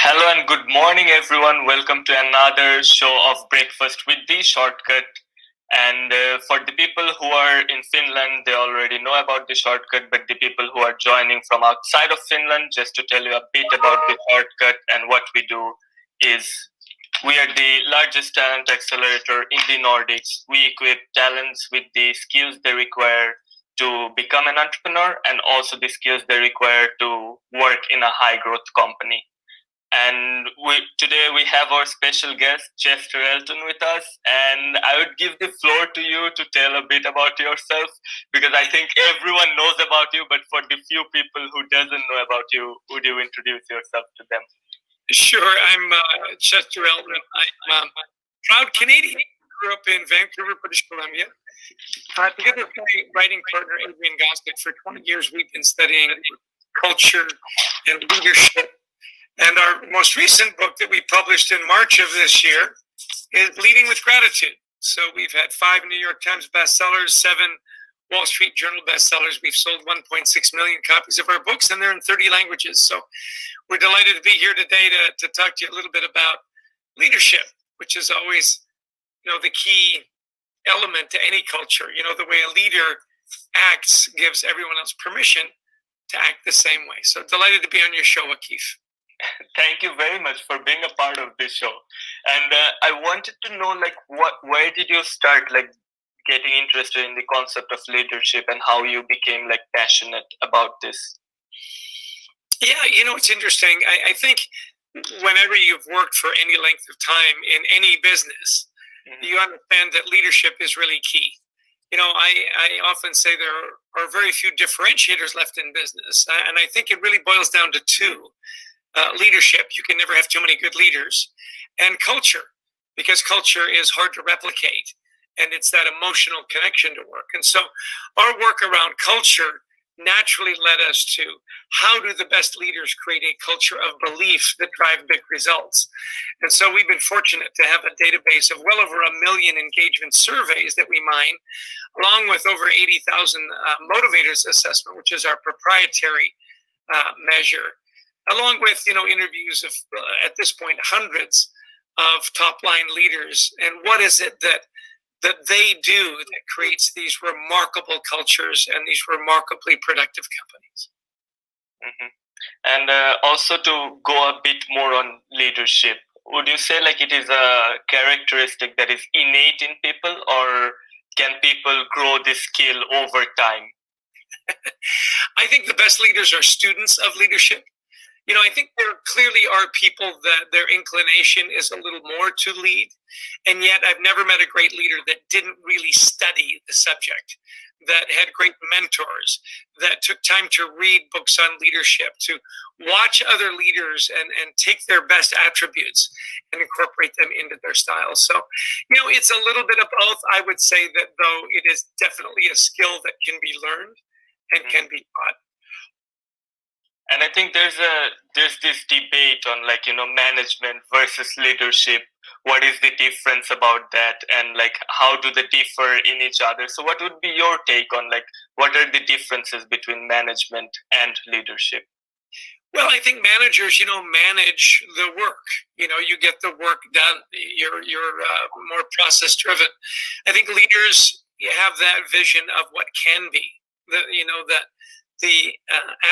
Hello and good morning, everyone. Welcome to another show of Breakfast with the Shortcut. And for the people who are in Finland, they already know about the shortcut. But the people who are joining from outside of Finland, just to tell you a bit about the shortcut and what we do, is we are the largest talent accelerator in the Nordics. We equip talents with the skills they require to become an entrepreneur and also the skills they require to work in a high growth company. And today we have our special guest, Chester Elton, with us. And I would give the floor to you to tell a bit about yourself, because I think everyone knows about you, but for the few people who doesn't know about you, would you introduce yourself to them? Sure. I'm Chester Elton. I'm a proud Canadian. Grew up in Vancouver, British Columbia. Together with my writing partner, Adrian Gostick, for 20 years, we've been studying culture and leadership. And our most recent book that we published in March of this year is Leading with Gratitude. So we've had 5 New York Times bestsellers, 7 Wall Street Journal bestsellers. We've sold 1.6 million copies of our books, and they're in 30 languages. So we're delighted to be here today to talk to you a little bit about leadership, which is always, the key element to any culture. The way a leader acts gives everyone else permission to act the same way. So delighted to be on your show, Akif. Thank you very much for being a part of this show. And I wanted to know, where did you start, getting interested in the concept of leadership and how you became, passionate about this? Yeah, it's interesting. I think whenever you've worked for any length of time in any business, you understand that leadership is really key. I often say there are very few differentiators left in business. And I think it really boils down to 2. Leadership, you can never have too many good leaders, and culture, because culture is hard to replicate, and it's that emotional connection to work. And so our work around culture naturally led us to how do the best leaders create a culture of belief that drive big results. And so we've been fortunate to have a database of well over 1 million engagement surveys that we mine, along with over 80,000 motivators assessment, which is our proprietary measure, along with interviews of at this point hundreds of top line leaders. And what is it that they do that creates these remarkable cultures and these remarkably productive companies? And also, to go a bit more on leadership, would you say it is a characteristic that is innate in people, or can people grow this skill over time? I think the best leaders are students of leadership. I think there clearly are people that their inclination is a little more to lead, and yet I've never met a great leader that didn't really study the subject, that had great mentors, that took time to read books on leadership, to watch other leaders and take their best attributes and incorporate them into their style. So, it's a little bit of both. I would say that, though, it is definitely a skill that can be learned and can be taught. And I think there's this debate on management versus leadership. What is the difference about that, and how do they differ in each other? So what would be your take on what are the differences between management and leadership? Well, I think managers, manage the work. You get the work done. You're more process driven. I think leaders have that vision of what can be. That the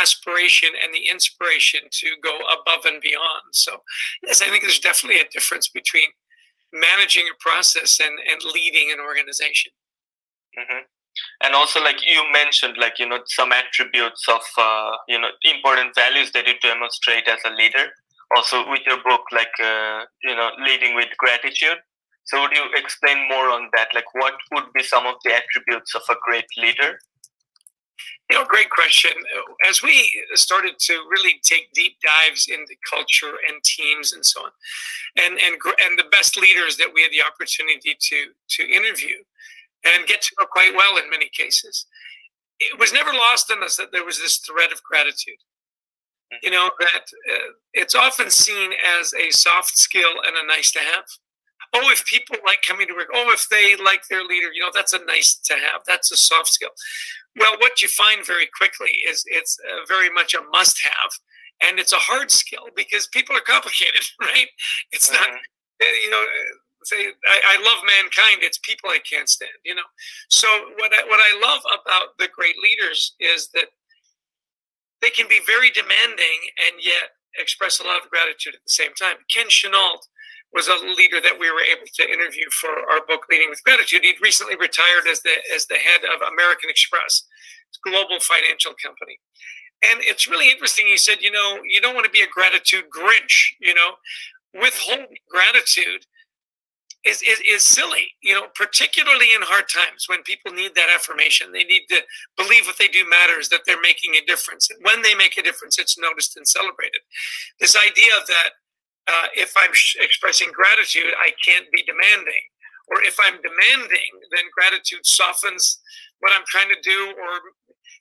aspiration and the inspiration to go above and beyond. So, yes, I think there's definitely a difference between managing a process and leading an organization. And also, you mentioned, some attributes of, important values that you demonstrate as a leader. Also, with your book, Leading with Gratitude. So would you explain more on that? What would be some of the attributes of a great leader? Great question. As we started to really take deep dives into culture and teams and so on, and the best leaders that we had the opportunity to interview and get to know quite well in many cases, it was never lost on us that there was this thread of gratitude. That it's often seen as a soft skill and a nice to have. Oh, if people like coming to work, if they like their leader, that's a nice to have. That's a soft skill. Well, what you find very quickly is it's very much a must have And it's a hard skill because people are complicated, right? It's not, say, I love mankind. It's people I can't stand, So what I love about the great leaders is that they can be very demanding and yet express a lot of gratitude at the same time. Ken Chenault was a leader that we were able to interview for our book, Leading with Gratitude. He'd recently retired as the head of American Express, a global financial company. And it's really interesting. He said, you don't want to be a gratitude Grinch, withholding gratitude is silly, particularly in hard times when people need that affirmation. They need to believe what they do matters, that they're making a difference. And when they make a difference, it's noticed and celebrated. This idea that if I'm expressing gratitude, I can't be demanding. Or if I'm demanding, then gratitude softens what I'm trying to do, or,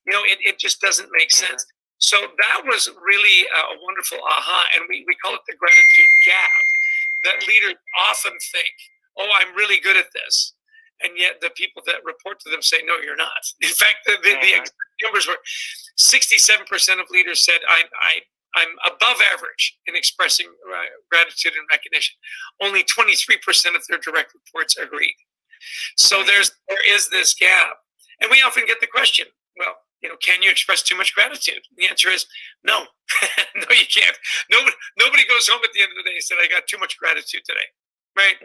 it just doesn't make sense. So that was really a wonderful aha. And we call it the gratitude gap, that leaders often think, oh, I'm really good at this. And yet the people that report to them say, no, you're not. In fact, the numbers were 67% of leaders said, I'm above average in expressing gratitude and recognition. Only 23% of their direct reports agreed. So there is this gap. And we often get the question, well, can you express too much gratitude? The answer is no. No, you can't. Nobody goes home at the end of the day and said, I got too much gratitude today. Right?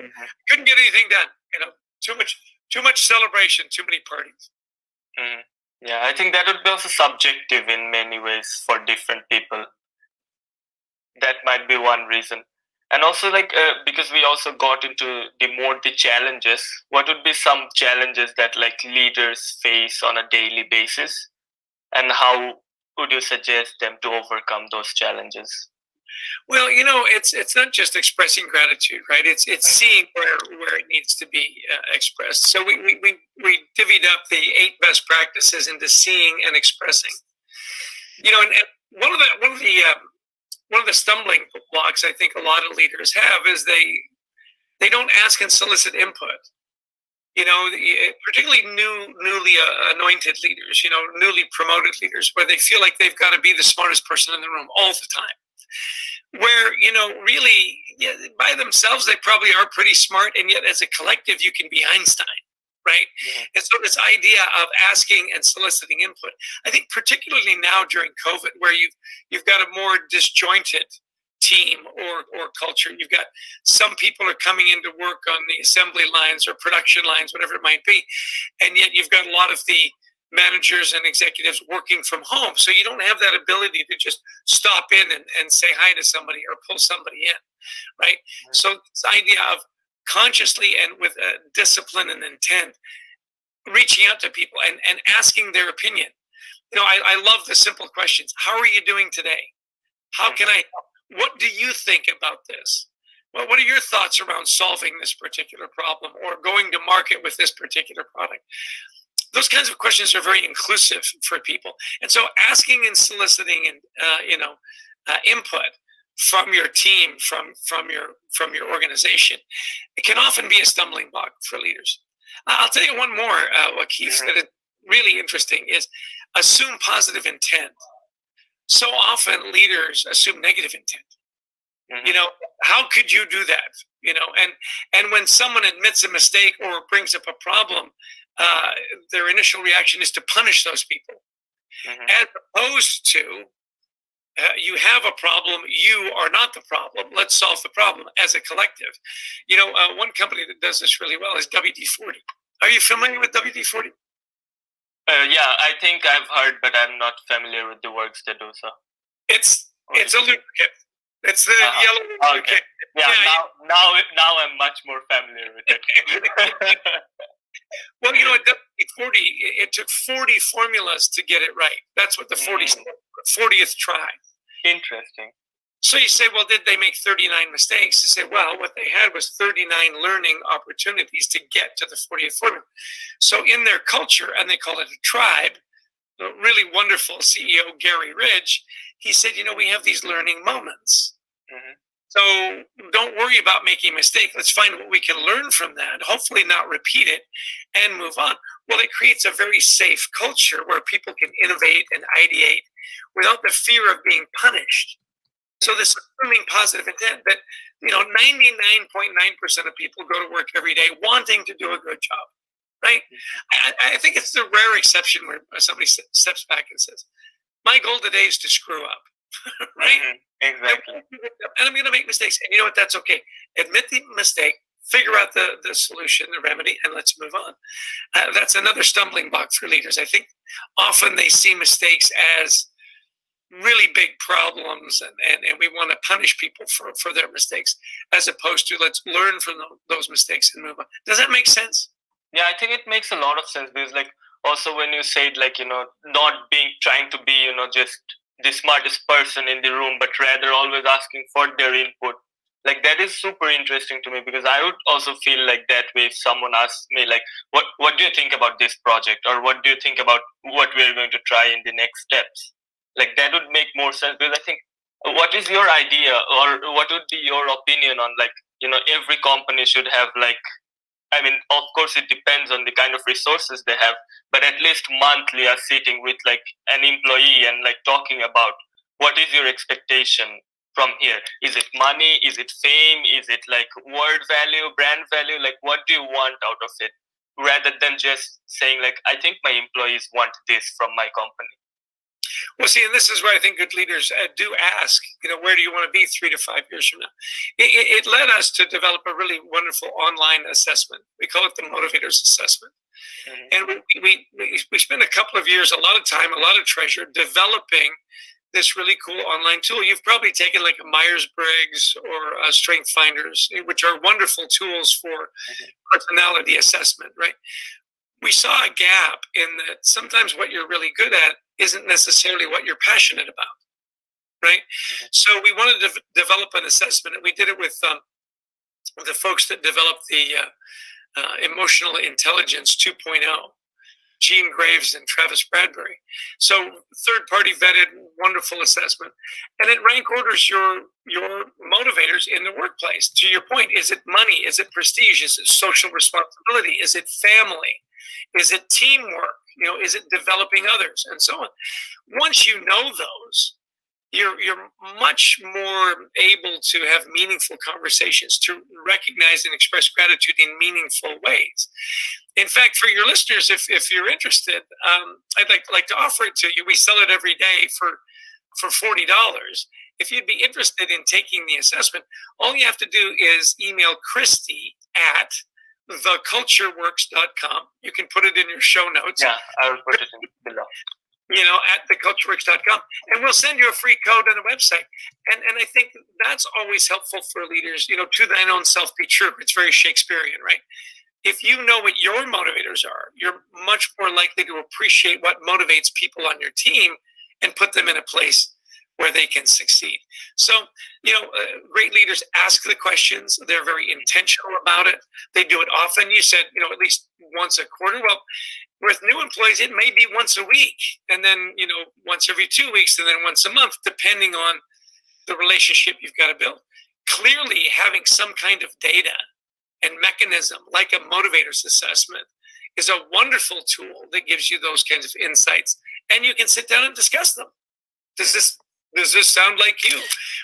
Couldn't get anything done. Too much celebration, too many parties. Yeah, I think that would be also subjective in many ways for different people. That might be one reason. And also, because we also got into the challenges, what would be some challenges that leaders face on a daily basis? And how would you suggest them to overcome those challenges? Well, it's not just expressing gratitude, right? It's seeing where it needs to be expressed. So we divvied up the 8 best practices into seeing and expressing. And one of the stumbling blocks I think a lot of leaders have is they don't ask and solicit input. Particularly newly anointed leaders, newly promoted leaders, where they feel like they've got to be the smartest person in the room all the time. Where, really, by themselves, they probably are pretty smart. And yet, as a collective, you can be Einstein, right? Yeah. And so this idea of asking and soliciting input, I think particularly now during COVID, where you've got a more disjointed team or culture. You've got some people are coming into work on the assembly lines or production lines, whatever it might be. And yet you've got a lot of the managers and executives working from home. So you don't have that ability to just stop in and say hi to somebody or pull somebody in, right? So this idea of consciously and with discipline and intent, reaching out to people and asking their opinion. I love the simple questions. How are you doing today? How can I help? What do you think about this? Well, what are your thoughts around solving this particular problem or going to market with this particular product? Those kinds of questions are very inclusive for people. And so asking and soliciting input from your team, from your organization, it can often be a stumbling block for leaders. I'll tell you one more, Keith, that is really interesting is assume positive intent. So often leaders assume negative intent. How could you do that? And when someone admits a mistake or brings up a problem, their initial reaction is to punish those people. As opposed to, you have a problem, you are not the problem, let's solve the problem as a collective. One company that does this really well is WD-40. Are you familiar with WD-40? Yeah, I think I've heard, but I'm not familiar with the works they do. So it's a lubricant. It's the yellow lubricant. Okay. Yeah. Now I'm much more familiar with it. Well, at WD-40, it took 40 formulas to get it right. That's what the 40th try. Interesting. So you say, well, did they make 39 mistakes? You say, well, what they had was 39 learning opportunities to get to the 40th formula. So in their culture, and they call it a tribe, the really wonderful CEO, Gary Ridge, he said, we have these learning moments. So don't worry about making a mistake. Let's find what we can learn from that, hopefully not repeat it, and move on. Well, it creates a very safe culture where people can innovate and ideate without the fear of being punished. So this assuming positive intent that 99.9% of people go to work every day wanting to do a good job, right? I think it's the rare exception where somebody steps back and says, "My goal today is to screw up," right? Exactly. And I'm going to make mistakes, and you know what? That's okay. Admit the mistake, figure out the solution, the remedy, and let's move on. That's another stumbling block for leaders. I think often they see mistakes as really big problems, and we want to punish people for their mistakes, as opposed to let's learn from those mistakes and move on. Does that make sense? Yeah, I think it makes a lot of sense, because like also when you said like not trying to be just the smartest person in the room, but rather always asking for their input, like that is super interesting to me, because I would also feel like that way if someone asks me like what do you think about this project, or what do you think about what we're going to try in the next steps. Like that would make more sense, because I think what is your idea, or what would be your opinion on like every company should have like, I mean, of course it depends on the kind of resources they have, but at least monthly are sitting with like an employee and like talking about what is your expectation from here. Is it money? Is it fame? Is it like word value, brand value? Like what do you want out of it? Rather than just saying like, I think my employees want this from my company. Well, see, and this is where I think good leaders do ask, where do you want to be 3 to 5 years from now? It led us to develop a really wonderful online assessment. We call it the Motivators Assessment. And we spent a couple of years, a lot of time, a lot of treasure developing this really cool online tool. You've probably taken like a Myers-Briggs or a Strength Finders, which are wonderful tools for personality assessment, right? We saw a gap in that sometimes what you're really good at isn't necessarily what you're passionate about, right? So we wanted to develop an assessment, and we did it with the folks that developed the Emotional Intelligence 2.0, Gene Graves and Travis Bradbury. So third-party vetted, wonderful assessment, and it rank orders your motivators in the workplace. To your point, is it money? Is it prestige? Is it social responsibility? Is it family? Is it teamwork? Is it developing others, and so on? Once you know those, you're much more able to have meaningful conversations, to recognize and express gratitude in meaningful ways. In fact, for your listeners, if you're interested, I'd like to offer it to you. We sell it every day for $40. If you'd be interested in taking the assessment, all you have to do is email Christy at thecultureworks.com. You can put it in your show notes. Yeah, I will put it in below. At thecultureworks.com, and we'll send you a free code on the website. And I think that's always helpful for leaders. To thine own self be true. It's very Shakespearean, right? If you know what your motivators are, you're much more likely to appreciate what motivates people on your team and put them in a place where they can succeed. So, great leaders ask the questions. They're very intentional about it. They do it often. You said, at least once a quarter. Well, with new employees, it may be once a week, and then, once every 2 weeks, and then once a month, depending on the relationship you've got to build. Clearly, having some kind of data and mechanism, like a motivators assessment, is a wonderful tool that gives you those kinds of insights, and you can sit down and discuss them. Does this sound like you?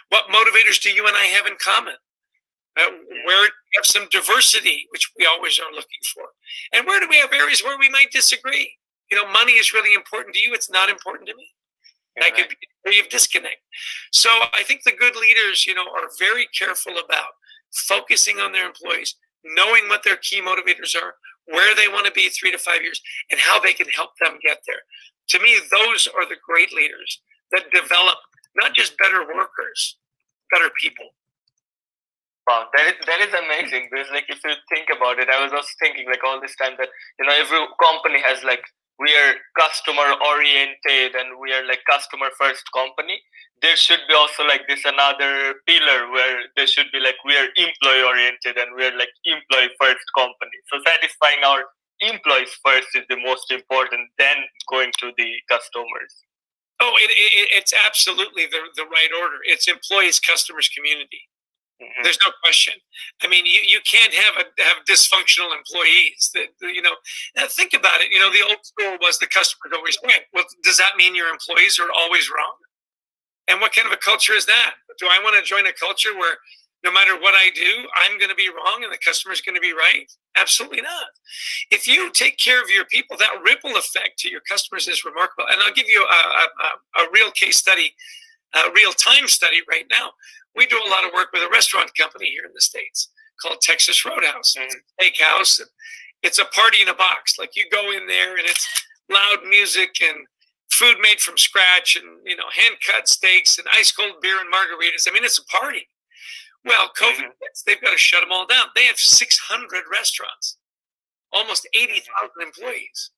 What motivators do you and I have in common? Where do we have some diversity, which we always are looking for? And where do we have areas where we might disagree? Money is really important to you. It's not important to me. That could be an area of disconnect. So I think the good leaders, are very careful about focusing on their employees, knowing what their key motivators are, where they want to be 3 to 5 years, and how they can help them get there. To me, those are the great leaders that develop not just better workers, better people. Wow, that is amazing, because like if you think about it, I was also thinking like all this time that every company has like, we are customer oriented and we are like customer first company. There should be also like this another pillar where there should be like, we are employee oriented and we are like employee first company. So satisfying our employees first is the most important, then going to the customers. Oh, it's absolutely the right order. It's employees, customers, community. Mm-hmm. There's no question. I mean, you can't have dysfunctional employees. Now think about it. The old school was the customer's always right. Well, does that mean your employees are always wrong? And what kind of a culture is that? Do I want to join a culture where no matter what I do, I'm going to be wrong and the customer's going to be right? Absolutely not. If you take care of your people, that ripple effect to your customers is remarkable. And I'll give you a real case study, a real-time study right now. We do a lot of work with a restaurant company here in the States called Texas Roadhouse. It's a steakhouse. It's a party in a box. Like, you go in there and it's loud music and food made from scratch and, hand-cut steaks and ice-cold beer and margaritas. I mean, it's a party. Well, COVID hits, they've got to shut them all down. They have 600 restaurants, almost 80,000 employees.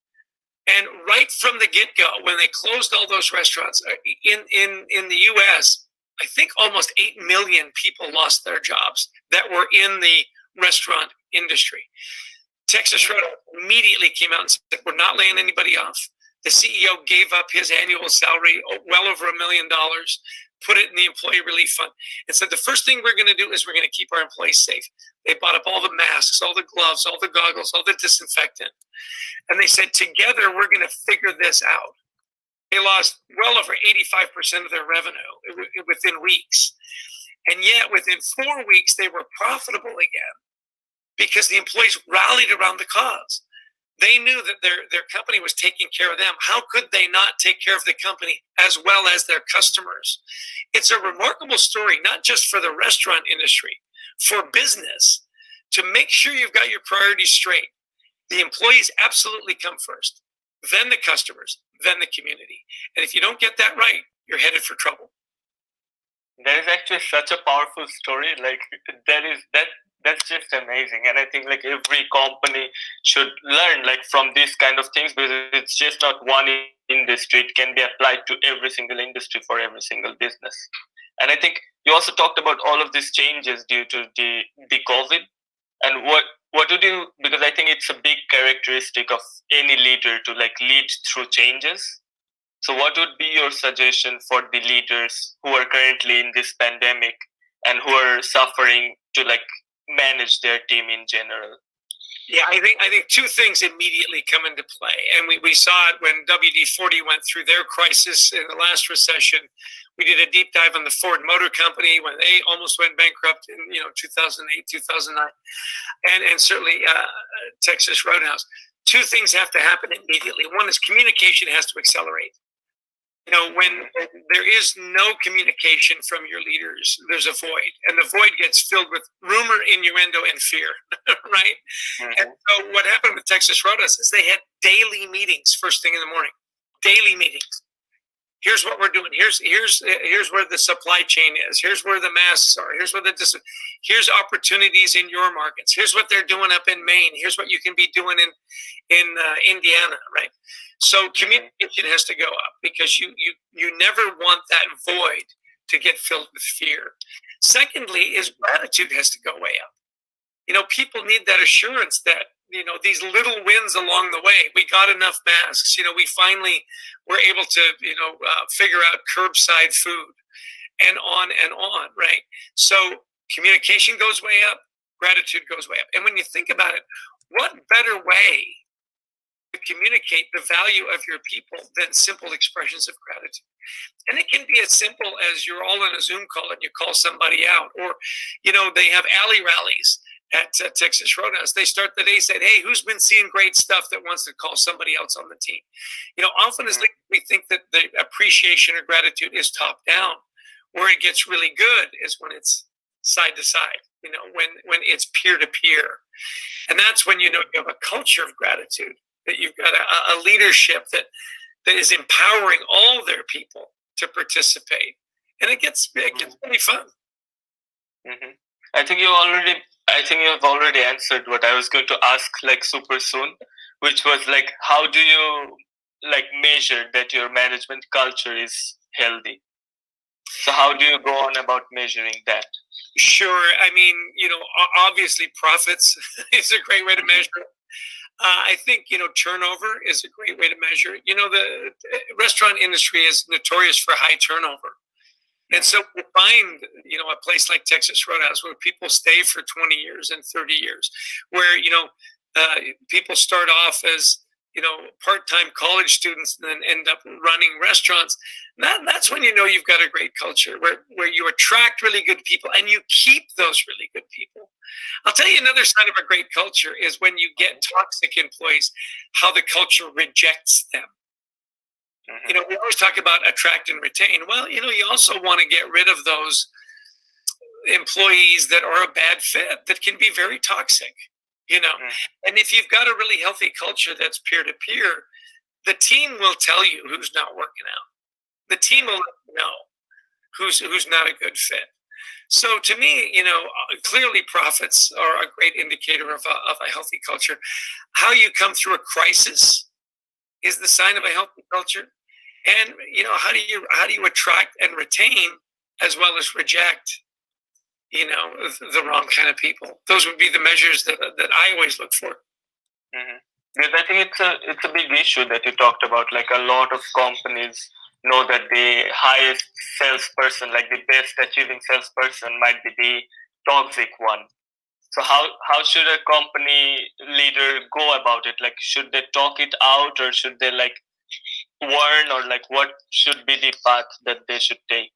And right from the get-go, when they closed all those restaurants, in the U.S., I think almost 8 million people lost their jobs that were in the restaurant industry. Texas Roadhouse immediately came out and said, we're not laying anybody off. The CEO gave up his annual salary, well over $1 million, put it in the employee relief fund, and said, the first thing we're going to do is we're going to keep our employees safe. They bought up all the masks, all the gloves, all the goggles, all the disinfectant. And they said, together, we're going to figure this out. They lost well over 85% of their revenue within weeks. And yet, within 4 weeks, they were profitable again because the employees rallied around the cause. They knew that their company was taking care of them. How could they not take care of the company as well as their customers? It's a remarkable story, not just for the restaurant industry, for business, to make sure you've got your priorities straight. The employees absolutely come first, then the customers, then the community. And if you don't get that right, you're headed for trouble. That is actually such a powerful story. Like, that's just amazing. And I think like every company should learn like from these kind of things, because it's just not one industry. It can be applied to every single industry for every single business. And I think you also talked about all of these changes due to the COVID. And what would you, because I think it's a big characteristic of any leader to like lead through changes. So what would be your suggestion for the leaders who are currently in this pandemic and who are suffering to like manage their team in general? Yeah, I think two things immediately come into play. And we saw it when WD-40 went through their crisis in the last recession. We did a deep dive on the Ford Motor Company when they almost went bankrupt in 2008, 2009. And certainly Texas Roadhouse. Two things have to happen immediately. One is communication has to accelerate. When there is no communication from your leaders, there's a void, and the void gets filled with rumor, innuendo, and fear, right? And so what happened with Texas Roadhouse is they had daily meetings first thing in the morning, daily meetings. Here's what we're doing. Here's where the supply chain is. Here's where the masks are. Here's opportunities in your markets. Here's what they're doing up in Maine. Here's what you can be doing in Indiana, right? So communication has to go up, because you never want that void to get filled with fear. Secondly, is gratitude has to go way up. People need that assurance that these little wins along the way. We got enough masks. We finally were able to figure out curbside food, and on, right? So communication goes way up, gratitude goes way up. And when you think about it, what better way to communicate the value of your people than simple expressions of gratitude? And it can be as simple as you're all on a Zoom call and you call somebody out, or they have alley rallies at Texas Roadhouse. They start the day saying, hey, who's been seeing great stuff that wants to call somebody else on the team? Often as we think that the appreciation or gratitude is top down. Where it gets really good is when it's side to side, when it's peer to peer. And that's when you have a culture of gratitude, that you've got a leadership that is empowering all their people to participate. And it gets really fun. Mm-hmm. I think you have already answered what I was going to ask like super soon, which was like, how do you like measure that your management culture is healthy? So how do you go on about measuring that? Sure. I mean, obviously profits is a great way to measure it. I think, turnover is a great way to measure it. The restaurant industry is notorious for high turnover. And so we find, a place like Texas Roadhouse where people stay for 20 years and 30 years, where, people start off as, part-time college students and then end up running restaurants. That's when you know you've got a great culture where you attract really good people and you keep those really good people. I'll tell you another sign of a great culture is when you get toxic employees, how the culture rejects them. We always talk about attract and retain. Well, you also want to get rid of those employees that are a bad fit, that can be very toxic. And if you've got a really healthy culture that's peer-to-peer, the team will tell you who's not working out. The team will let you know who's not a good fit. So to me, clearly profits are a great indicator of a healthy culture. How you come through a crisis is the sign of a healthy culture. And how do you attract and retain as well as reject the wrong kind of people? Those would be the measures that I always look for. Because I think it's a big issue that you talked about. Like, a lot of companies know that the highest salesperson, like the best achieving salesperson, might be the toxic one. So how should a company leader go about it? Like, should they talk it out, or should they warn, or what should be the path that they should take?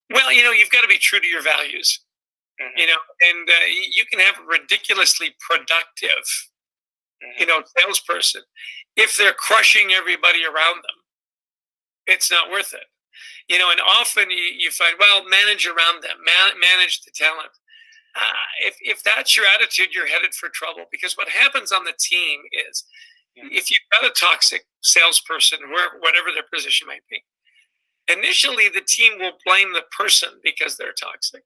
Well, you've got to be true to your values. And you can have a ridiculously productive, salesperson. If they're crushing everybody around them, it's not worth it. And often you find, well, manage around them, manage the talent. If that's your attitude, you're headed for trouble, because what happens on the team is, if you've got a toxic salesperson, whatever their position might be, initially the team will blame the person because they're toxic.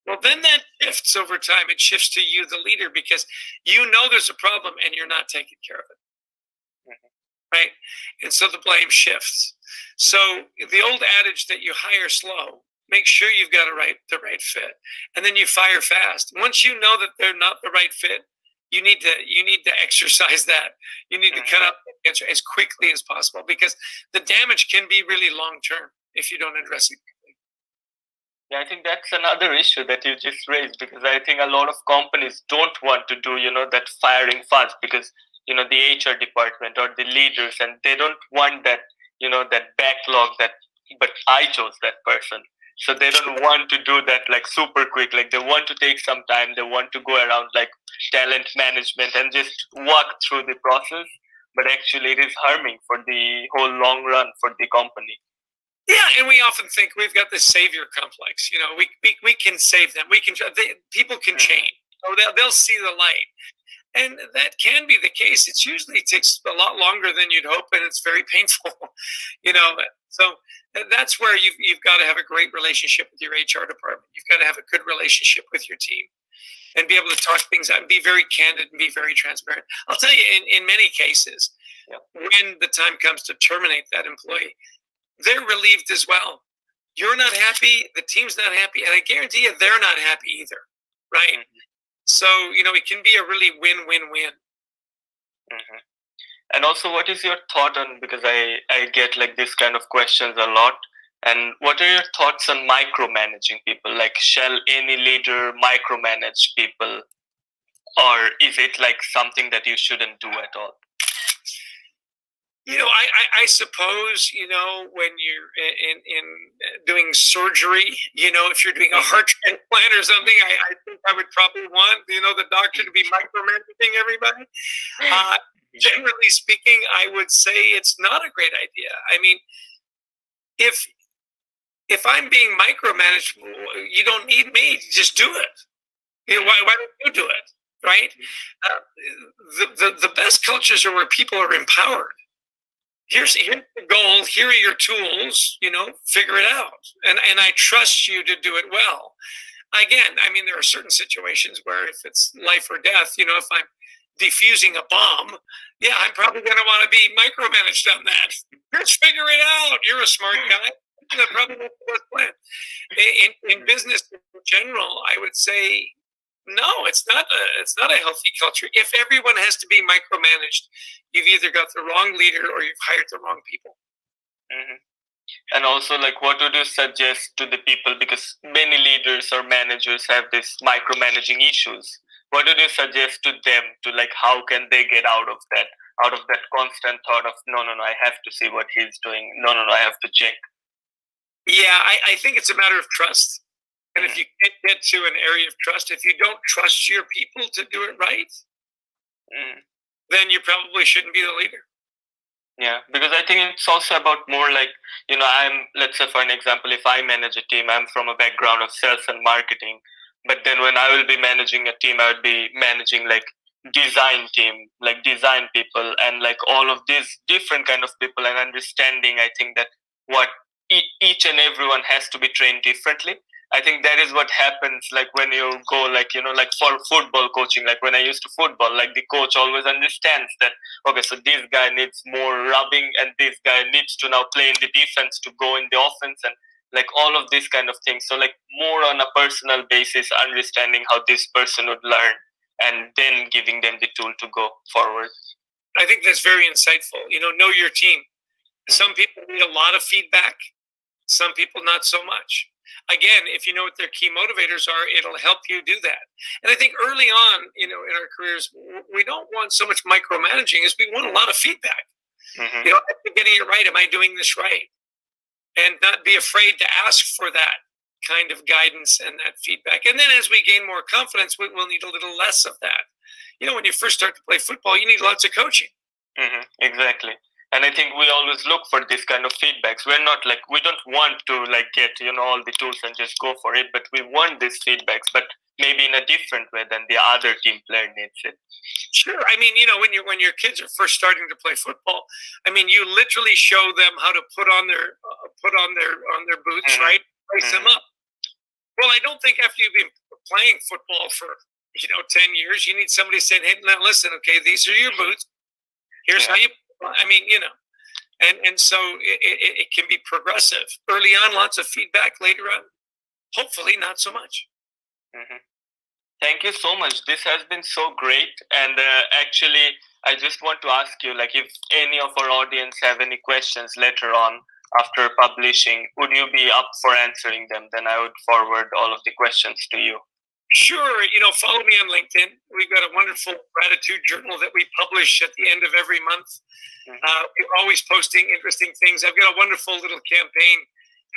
Well, then that shifts over time. It shifts to you, the leader, because there's a problem and you're not taking care of it. Right? And so the blame shifts. So the old adage that you hire slow, make sure you've got the right fit, and then you fire fast. Once you know that they're not the right fit, you need to exercise that. You need to cut out the answer as quickly as possible, because the damage can be really long term if you don't address it. Yeah, I think that's another issue that you just raised, because I think a lot of companies don't want to do, that firing fast, because, the HR department or the leaders, and they don't want that, that backlog but I chose that person. So they don't want to do that super quick. They want to take some time. They want to go around talent management and just walk through the process. But actually it is harming for the whole long run for the company. Yeah, and we often think we've got this savior complex. We can save them. People can change. They'll see the light, and that can be the case. It usually takes a lot longer than you'd hope, and it's very painful. So that's where you've got to have a great relationship with your HR department. You've got to have a good relationship with your team, and be able to talk things out and be very candid and be very transparent. I'll tell you, in many cases, when the time comes to terminate that employee, they're relieved as well. You're not happy, the team's not happy, and I guarantee you they're not happy either, right? So, it can be a really win-win-win. And also, what is your thought on, because I get this kind of questions a lot, and what are your thoughts on micromanaging people? Shall any leader micromanage people, or is it something that you shouldn't do at all? I suppose, when you're in doing surgery, if you're doing a heart transplant or something, I think I would probably want, the doctor to be micromanaging everybody. Generally speaking, I would say it's not a great idea. I mean, if I'm being micromanaged, you don't need me. Just do it. Why don't you do it? Right? The best cultures are where people are empowered. Here's the goal. Here are your tools. Figure it out, and I trust you to do it well. Again, I mean, there are certain situations where if it's life or death, if I'm defusing a bomb, I'm probably going to want to be micromanaged on that. Just figure it out. You're a smart guy. That probably not the best plan. In business in general, I would say, no, it's not a healthy culture. If everyone has to be micromanaged, you've either got the wrong leader or you've hired the wrong people. And also, what would you suggest to the people? Because many leaders or managers have this micromanaging issues. What would you suggest to them to how can they get out of that? out of that constant thought of, no, I have to see what he's doing. No, I have to check. Yeah, I think it's a matter of trust. And if you can't get to an area of trust, if you don't trust your people to do it right, then you probably shouldn't be the leader. Yeah, because I think it's also about more like, let's say for an example, if I manage a team, I'm from a background of sales and marketing. But then when I will be managing a team, I would be managing like design team, like design people, and like all of these different kind of people, and understanding, I think that what each and everyone has to be trained differently. I think that is what happens like when you go like, like for football coaching, like when I used to football, like the coach always understands that, okay, so this guy needs more rubbing and this guy needs to now play in the defense to go in the offense, and like all of these kind of things. So like more on a personal basis, understanding how this person would learn and then giving them the tool to go forward. I think that's very insightful. Know your team. Some people need a lot of feedback. Some people not so much. Again, if you know what their key motivators are, it'll help you do that. And I think early on, in our careers, we don't want so much micromanaging as we want a lot of feedback. Am I getting it right? Am I doing this right? And not be afraid to ask for that kind of guidance and that feedback. And then as we gain more confidence, we'll need a little less of that. When you first start to play football, you need lots of coaching. Exactly. And I think we always look for this kind of feedbacks. We're not like, we don't want to like get, all the tools and just go for it, but we want these feedbacks, but maybe in a different way than the other team player needs it. Sure. I mean, when your kids are first starting to play football, I mean, you literally show them how to put on their boots, right? Lace them up. Well, I don't think after you've been playing football for 10 years, you need somebody saying, "Hey, now listen, okay, these are your boots. Here's how you." I mean, and so it can be progressive. Early on, lots of feedback. Later on, hopefully, not so much. Thank you so much. This has been so great. And actually, I just want to ask you, like, if any of our audience have any questions later on after publishing, would you be up for answering them? Then I would forward all of the questions to you. Sure. Follow me on LinkedIn. We've got a wonderful gratitude journal that we publish at the end of every month. We're always posting interesting things. I've got a wonderful little campaign.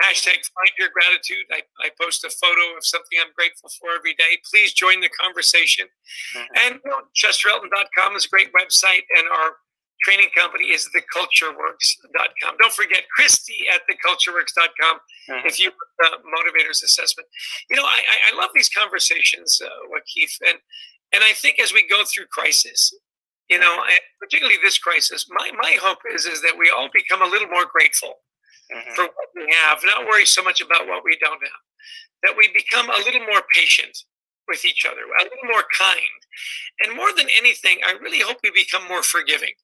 Hashtag find your gratitude. I post a photo of something I'm grateful for every day. Please join the conversation. And ChesterElton.com is a great website, and our training company is thecultureworks.com. Don't forget Christy at thecultureworks.com if you want the motivators assessment. I love these conversations, Keith, and I think as we go through crisis, and particularly this crisis, my hope is that we all become a little more grateful for what we have, not worry so much about what we don't have, that we become a little more patient with each other, a little more kind, and more than anything, I really hope we become more forgiving.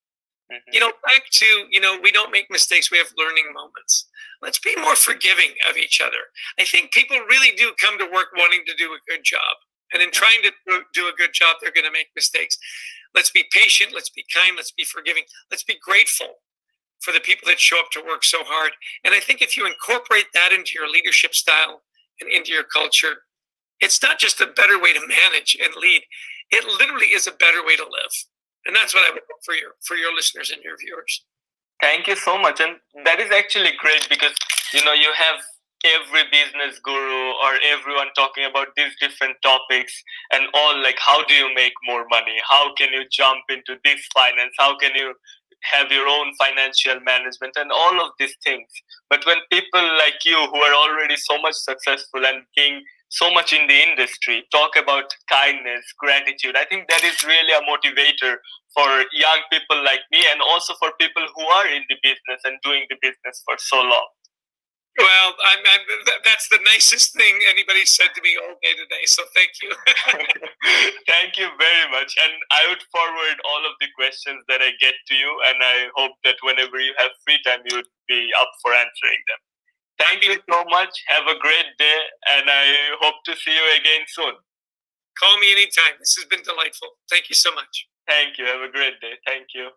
Back to, we don't make mistakes. We have learning moments. Let's be more forgiving of each other. I think people really do come to work wanting to do a good job. And in trying to do a good job, they're going to make mistakes. Let's be patient. Let's be kind. Let's be forgiving. Let's be grateful for the people that show up to work so hard. And I think if you incorporate that into your leadership style and into your culture, it's not just a better way to manage and lead. It literally is a better way to live. And that's what I would hope for your listeners and your viewers. Thank you so much. And that is actually great because, you have every business guru or everyone talking about these different topics and all like, how do you make more money? How can you jump into this finance? How can you have your own financial management and all of these things? But when people like you who are already so much successful and being so much in the industry talk about kindness, gratitude, I think that is really a motivator for young people like me and also for people who are in the business and doing the business for so long. Well, that's the nicest thing anybody said to me all day today, so thank you. Thank you very much. And I would forward all of the questions that I get to you, and I hope that whenever you have free time, you would be up for answering them. Thank you so much. Have a great day, and I hope to see you again soon. Call me anytime. This has been delightful. Thank you so much. Thank you. Have a great day. Thank you.